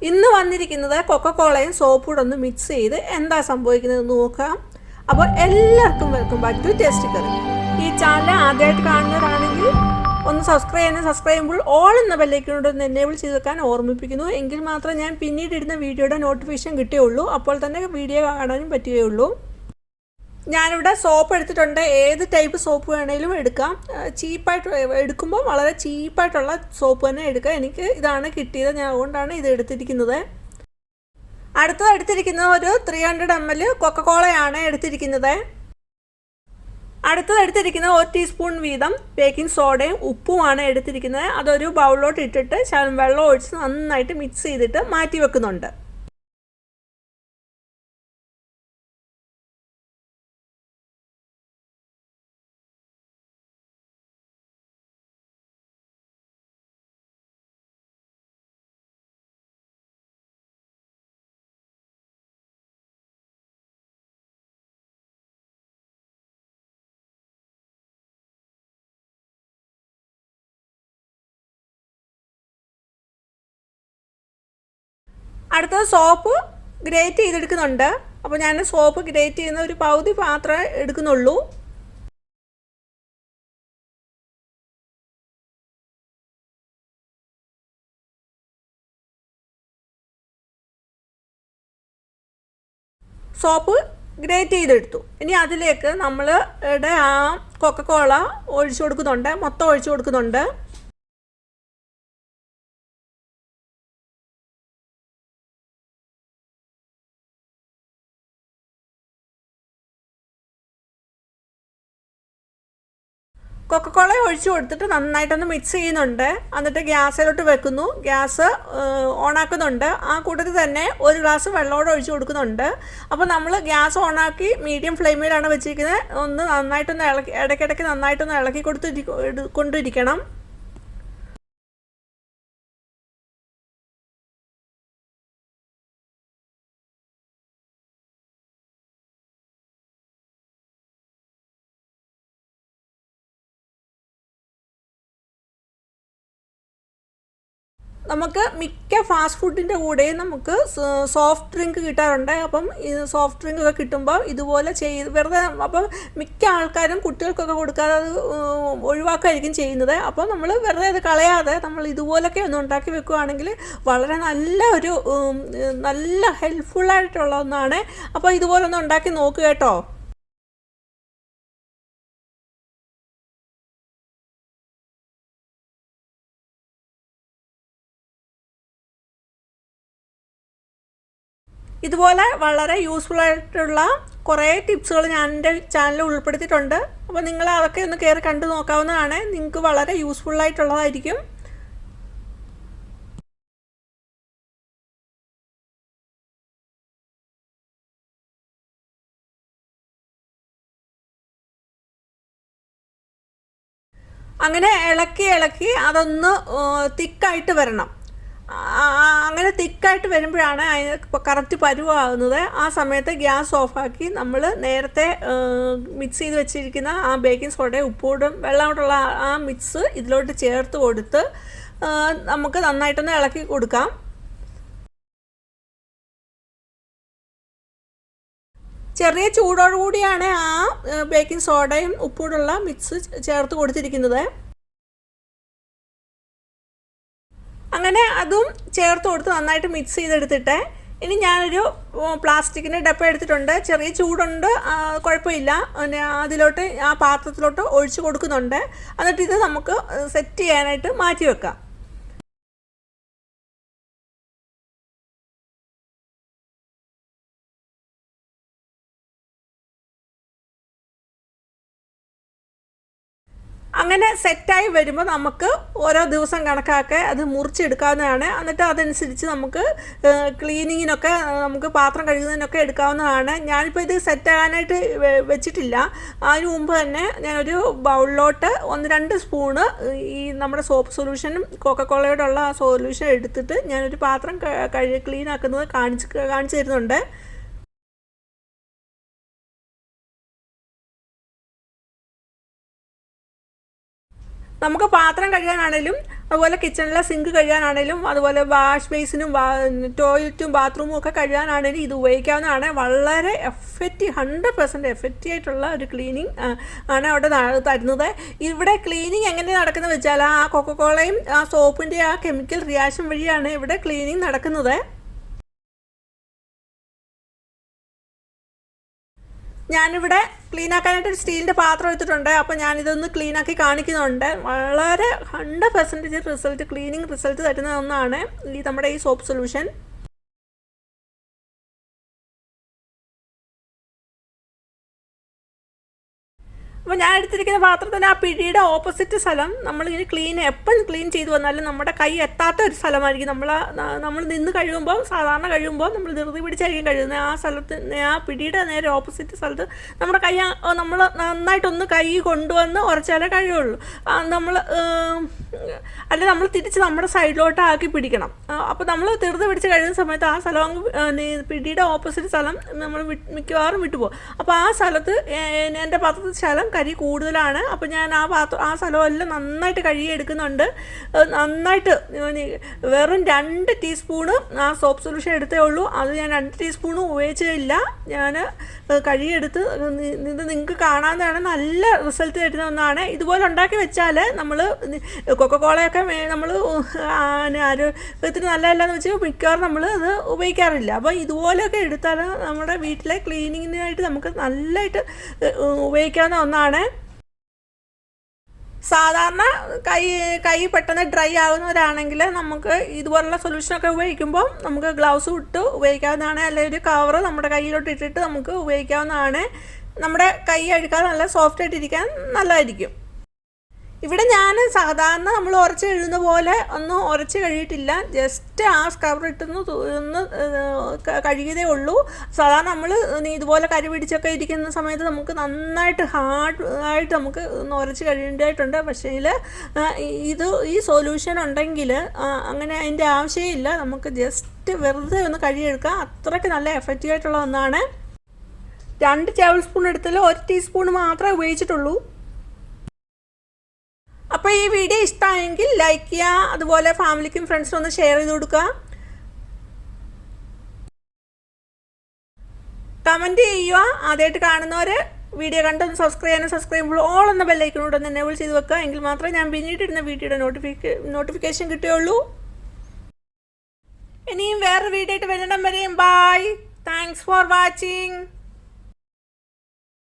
ഇന്ന് വന്നിരിക്കുന്നത് കൊക്കക്കോളയും സോപ്പും കൂടെ ഒന്ന് മിക്സ് ചെയ്ത് എന്താ സംഭവിക്കുന്നതെന്ന് നോക്കാം. അപ്പോൾ എല്ലാവർക്കും welcome back to tasty curry. ഈ ചാനൽ ആദ്യമായിട്ട് കാണുന്നവരാണെങ്കിൽ ഒന്ന് സബ്സ്ക്രൈബ് ചെയ്യുമ്പോൾ ഓൾ എന്ന ബെല്ലൈക്കനോട് ഒന്ന് എനേബിൾ ചെയ്ത് വെക്കാൻ ഓർമ്മിപ്പിക്കുന്നു. എങ്കിൽ മാത്രമേ ഞാൻ പിന്നീട് ഇടുന്ന വീഡിയോയുടെ നോട്ടിഫിക്കേഷൻ കിട്ടുകയുള്ളൂ. അപ്പോൾ തന്നെ വീഡിയോ കാണാനും പറ്റുകയുള്ളൂ. ഞാനിവിടെ സോപ്പ് എടുത്തിട്ടുണ്ട്. ഏത് ടൈപ്പ് സോപ്പ് വേണമെങ്കിലും എടുക്കാം. ചീപ്പായിട്ട് എടുക്കുമ്പോൾ വളരെ ചീപ്പായിട്ടുള്ള സോപ്പ് തന്നെ എടുക്കുക. എനിക്ക് ഇതാണ് കിട്ടിയത്, ഞാൻ അതുകൊണ്ടാണ് ഇത് എടുത്തിരിക്കുന്നത്. അടുത്തത് എടുത്തിരിക്കുന്നത് ഒരു 300 ml കൊക്കക്കോളയാണ് എടുത്തിരിക്കുന്നത്. അടുത്തത് എടുത്തിരിക്കുന്നത് 1 ടീസ്പൂൺ വീതം ബേക്കിംഗ് സോഡയും ഉപ്പുമാണ് എടുത്തിരിക്കുന്നത്. അതൊരു ബൗളിലോട്ട് ഇട്ടിട്ട് വെള്ളം ഒഴിച്ച് നന്നായിട്ട് മിക്സ് ചെയ്തിട്ട് മാറ്റി വെക്കുന്നുണ്ട്. അടുത്തത് സോപ്പ് ഗ്രേറ്റ് ചെയ്തെടുക്കുന്നുണ്ട്. അപ്പോൾ ഞാൻ സോപ്പ് ഗ്രേറ്റ് ചെയ്യുന്ന ഒരു പകുതി മാത്രമേ എടുക്കുന്നുള്ളൂ. സോപ്പ് ഗ്രേറ്റ് ചെയ്തെടുത്തു. ഇനി അതിലേക്ക് നമ്മളുടെ ആ കൊക്കക്കോള ഒഴിച്ചു കൊടുക്കുന്നുണ്ട്, മൊത്തം ഒഴിച്ചു കൊടുക്കുന്നുണ്ട്. കൊക്കക്കോള ഒഴിച്ചു കൊടുത്തിട്ട് നന്നായിട്ടൊന്ന് മിക്സ് ചെയ്യുന്നുണ്ട്. എന്നിട്ട് ഗ്യാസിലോട്ട് വെക്കുന്നു, ഗ്യാസ് ഓണാക്കുന്നുണ്ട്. ആ കൂട്ടത്തിൽ തന്നെ ഒരു ഗ്ലാസ് വെള്ളമോടെ ഒഴിച്ചു കൊടുക്കുന്നുണ്ട്. അപ്പോൾ നമ്മൾ ഗ്യാസ് ഓണാക്കി മീഡിയം ഫ്ലെയിമിലാണ് വെച്ചിരിക്കുന്നത്. ഒന്ന് നന്നായിട്ടൊന്ന് ഇടയ്ക്കിടയ്ക്ക് നന്നായിട്ടൊന്ന് ഇളക്കി കൊണ്ടിരിക്കണം. നമുക്ക് മിക്ക ഫാസ്റ്റ് ഫുഡിൻ്റെ കൂടെയും നമുക്ക് സോഫ്റ്റ് ഡ്രിങ്ക് കിട്ടാറുണ്ട്. അപ്പം ഈ സോഫ്റ്റ് ഡ്രിങ്ക് ഒക്കെ കിട്ടുമ്പോൾ ഇതുപോലെ വെറുതെ അപ്പം മിക്ക ആൾക്കാരും കുട്ടികൾക്കൊക്കെ കൊടുക്കാതെ അത് ഒഴിവാക്കുകയായിരിക്കും ചെയ്യുന്നത്. അപ്പോൾ നമ്മൾ വെറുതെ അത് കളയാതെ നമ്മൾ ഇതുപോലൊക്കെ ഒന്ന് ഉണ്ടാക്കി വെക്കുകയാണെങ്കിൽ വളരെ നല്ല ഹെൽപ്ഫുള്ളായിട്ടുള്ള ഒന്നാണ്. അപ്പോൾ ഇതുപോലെ ഒന്ന് ഉണ്ടാക്കി നോക്കുക കേട്ടോ. ഇതുപോലെ വളരെ യൂസ്ഫുൾ ആയിട്ടുള്ള കുറേ ടിപ്സുകൾ ഞാൻ എൻ്റെ ചാനലിൽ ഉൾപ്പെടുത്തിയിട്ടുണ്ട്. അപ്പോൾ നിങ്ങൾ അതൊക്കെ ഒന്ന് കയറി കണ്ടു നോക്കാവുന്നതാണ്. നിങ്ങൾക്ക് വളരെ യൂസ്ഫുള്ളായിട്ടുള്ളതായിരിക്കും. അങ്ങനെ ഇളക്കി അതൊന്ന് തിക്കായിട്ട് വരണം. അങ്ങനെ തിക്കായിട്ട് വരുമ്പോഴാണ് അതിന് കറക്റ്റ് പരുവാകുന്നത്. ആ സമയത്ത് ഗ്യാസ് ഓഫാക്കി നമ്മൾ നേരത്തെ മിക്സ് ചെയ്ത് വെച്ചിരിക്കുന്ന ആ ബേക്കിംഗ് സോഡയും ഉപ്പൂടും വെള്ളമായിട്ടുള്ള ആ മിക്സ് ഇതിലോട്ട് ചേർത്ത് കൊടുത്ത് നമുക്ക് നന്നായിട്ടൊന്ന് ഇളക്കി കൊടുക്കാം. ചെറിയ ചൂടോടുകൂടിയാണ് ആ ബേക്കിംഗ് സോഡയും ഉപ്പൂടുള്ള മിക്സ് ചേർത്ത് കൊടുത്തിരിക്കുന്നത്. അങ്ങനെ അതും ചേർത്ത് കൊടുത്ത് നന്നായിട്ട് മിക്സ് ചെയ്തെടുത്തിട്ട് ഇനി ഞാനൊരു പ്ലാസ്റ്റിക്കിൻ്റെ ഡപ്പ എടുത്തിട്ടുണ്ട്. ചെറിയ ചൂടുണ്ട്, കുഴപ്പമില്ല. അതിലോട്ട് ആ പാത്രത്തിലോട്ട് ഒഴിച്ച് കൊടുക്കുന്നുണ്ട്. എന്നിട്ട് ഇത് നമുക്ക് സെറ്റ് ചെയ്യാനായിട്ട് മാറ്റി വെക്കാം. അങ്ങനെ സെറ്റായി വരുമ്പോൾ നമുക്ക് ഓരോ ദിവസം കണക്കാക്കി അത് മുറിച്ചെടുക്കാവുന്നതാണ്. എന്നിട്ട് അതനുസരിച്ച് നമുക്ക് ക്ലീനിങ്ങിനൊക്കെ നമുക്ക് പാത്രം കഴുകുന്നതിനൊക്കെ എടുക്കാവുന്നതാണ്. ഞാനിപ്പോൾ ഇത് സെറ്റാകാനായിട്ട് വെച്ചിട്ടില്ല. അതിന് മുമ്പ് തന്നെ ഞാനൊരു ബൗളിലോട്ട് 1-2 സ്പൂണ് ഈ നമ്മുടെ സോപ്പ് സൊല്യൂഷനും കോക്കക്കോളയുടെ ഉള്ള ആ സൊല്യൂഷൻ എടുത്തിട്ട് ഞാനൊരു പാത്രം ക്ലീൻ ആക്കുന്നത് കാണിച്ചു തരുന്നുണ്ട്. നമുക്ക് പാത്രം കഴുകാനാണെങ്കിലും അതുപോലെ കിച്ചണിലെ സിങ്ക് കഴുകാനാണെങ്കിലും അതുപോലെ വാഷ് ബേസിനും ടോയ്ലറ്റും ബാത്റൂമും ഒക്കെ കഴുകാനാണെങ്കിലും ഇത് ഉപയോഗിക്കാവുന്നതാണ്. വളരെ 100% എഫക്റ്റീവ് ആയിട്ടുള്ള ഒരു ക്ലീനിങ് ആണ് അവിടെ തരുന്നത്. ഇവിടെ ക്ലീനിങ് എങ്ങനെ നടക്കുന്നത് വെച്ചാൽ ആ കൊക്കക്കോളയും ആ സോപ്പിൻ്റെ ആ കെമിക്കൽ റിയാക്ഷൻ വഴിയാണ് ഇവിടെ ക്ലീനിങ് നടക്കുന്നത്. ഞാനിവിടെ ക്ലീനാക്കാനായിട്ട് ഒരു സ്റ്റീലിൻ്റെ പാത്രം എടുത്തിട്ടുണ്ട്. അപ്പോൾ ഞാനിതൊന്ന് ക്ലീനാക്കി കാണിക്കുന്നുണ്ട്. വളരെ 100% ക്ലീനിങ് റിസൾട്ട് തരുന്ന ഒന്നാണ് നമ്മുടെ ഈ സോപ്പ് സൊല്യൂഷൻ. അപ്പോൾ ഞാൻ എടുത്തിരിക്കുന്ന പാത്രത്തിന് ആ പിടിയുടെ ഓപ്പോസിറ്റ് സ്ഥലം നമ്മളിങ്ങനെ എപ്പം ക്ലീൻ ചെയ്ത് വന്നാലും നമ്മുടെ കൈ എത്താത്ത ഒരു സ്ഥലമായിരിക്കും. നമ്മൾ നിന്ന് കഴിയുമ്പോൾ സാധാരണ കഴിയുമ്പോൾ നമ്മൾ ധൃതി പിടിച്ചായിരിക്കും കഴിയുന്നത്. ആ സ്ഥലത്ത് ആ പിടിയുടെ നേരെ ഓപ്പോസിറ്റ് സ്ഥലത്ത് നമ്മുടെ കൈ നമ്മൾ നന്നായിട്ടൊന്ന് കൈ കൊണ്ടുവന്ന് ഉറച്ചാലേ കഴിയുള്ളൂ. അല്ലെങ്കിൽ നമ്മൾ തിരിച്ച് നമ്മുടെ സൈഡിലോട്ട് ആക്കി പിടിക്കണം. അപ്പോൾ നമ്മൾ ധൃതി പിടിച്ച് കഴിയുന്ന സമയത്ത് ആ സ്ഥലം പിടിയുടെ ഓപ്പോസിറ്റ് സ്ഥലം നമ്മൾ മിക്കവാറും വിട്ടുപോകും. അപ്പോൾ ആ സ്ഥലത്ത് എൻ്റെ പാത്രത്തിൽ സ്ഥലം കരി കൂടുതലാണ്. അപ്പോൾ ഞാൻ ആ സ്ഥലമെല്ലാം നന്നായിട്ട് കഴുകിയെടുക്കുന്നുണ്ട്. നന്നായിട്ട് വെറും 2 ടീസ്പൂണ് ആ സോപ്പ് സൊല്യൂഷൻ എടുത്തേ ഉള്ളൂ. അത് ഞാൻ 2 ടീസ്പൂണും ഉപയോഗിച്ചില്ല. ഞാൻ കഴുകിയെടുത്ത് ഇത് നിങ്ങൾക്ക് കാണാവുന്നതാണ്. നല്ല റിസൾട്ട് തരുന്ന ഒന്നാണ്. ഇതുപോലെ ഉണ്ടാക്കി വെച്ചാൽ നമ്മൾ കൊക്കക്കോളയൊക്കെ നമ്മൾ ആരോഗ്യത്തിന് നല്ലതല്ലെന്ന് വെച്ചാൽ മിക്കവാറും നമ്മൾ അത് ഉപയോഗിക്കാറില്ല. അപ്പോൾ ഇതുപോലെയൊക്കെ എടുത്താൽ നമ്മുടെ വീട്ടിലെ ക്ലീനിങ്ങിനായിട്ട് നമുക്ക് നല്ലതായിട്ട് ഉപയോഗിക്കാവുന്ന ഒന്നാണ്. സാധാരണ കൈ പെട്ടെന്ന് ഡ്രൈ ആകുന്നവരാണെങ്കിൽ നമുക്ക് ഇതുപോലുള്ള സൊല്യൂഷനൊക്കെ ഉപയോഗിക്കുമ്പോൾ നമുക്ക് ഗ്ലൗസ് ഇട്ട് ഉപയോഗിക്കാവുന്നതാണ്. അല്ലെങ്കിൽ ഒരു കവർ നമ്മുടെ കയ്യിലോട്ട് ഇട്ടിട്ട് നമുക്ക് ഉപയോഗിക്കാവുന്നതാണ്. നമ്മുടെ കൈ അഴുക്കാതെ നല്ല സോഫ്റ്റ് ആയിട്ടിരിക്കാൻ നല്ലതായിരിക്കും. ഇവിടെ ഞാൻ സാധാരണ നമ്മൾ ഉരച്ച് കഴുകുന്ന പോലെ ഒന്നും ഉരച്ച് കഴുകിയിട്ടില്ല. ജസ്റ്റ് ആ സ്കവർ ഒന്ന് കഴുകിയതേ ഉള്ളൂ. സാധാരണ നമ്മൾ ഇതുപോലെ കരി പിടിച്ചൊക്കെ ഇരിക്കുന്ന സമയത്ത് നമുക്ക് നന്നായിട്ട് ഹാർഡായിട്ട് നമുക്ക് ഒന്ന് ഉരച്ച് കഴുകേണ്ടതായിട്ടുണ്ട്. പക്ഷേ ഈ സൊല്യൂഷൻ ഉണ്ടെങ്കിൽ അങ്ങനെ അതിൻ്റെ ആവശ്യമില്ല. നമുക്ക് ജസ്റ്റ് വെറുതെ ഒന്ന് കഴുകിയെടുക്കാം. അത്രയ്ക്ക് നല്ല എഫക്റ്റീവ് ആയിട്ടുള്ള ഒന്നാണ്. 2 ടേബിൾ സ്പൂൺ എടുത്താൽ 1 ടീസ്പൂൺ മാത്രമേ ഉപയോഗിച്ചിട്ടുള്ളൂ. അപ്പോൾ ഈ വീഡിയോ ഇഷ്ടമായെങ്കിൽ ലൈക്ക് ചെയ്യുക. അതുപോലെ ഫാമിലിക്കും ഫ്രണ്ട്സിനും ഒന്ന് ഷെയർ ചെയ്ത് കൊടുക്കുക. കമൻറ്റ് ചെയ്യുക. ആദ്യമായിട്ട് കാണുന്നവർ വീഡിയോ കണ്ടൊന്ന് സബ്സ്ക്രൈബ് ചെയ്യുമ്പോൾ ഓൾ എന്ന ബെല്ലൈക്കനോട് ഒന്ന് എനേബിൾ ചെയ്ത് വെക്കുക. എങ്കിൽ മാത്രമേ ഞാൻ പിന്നീടിടുന്ന വീഡിയോയുടെ നോട്ടിഫിക്കേഷൻ കിട്ടുകയുള്ളൂ. ഇനിയും വേറെ വീഡിയോ ആയിട്ട് വരുന്നിടം വരെയും ബൈ. Thanks for watching.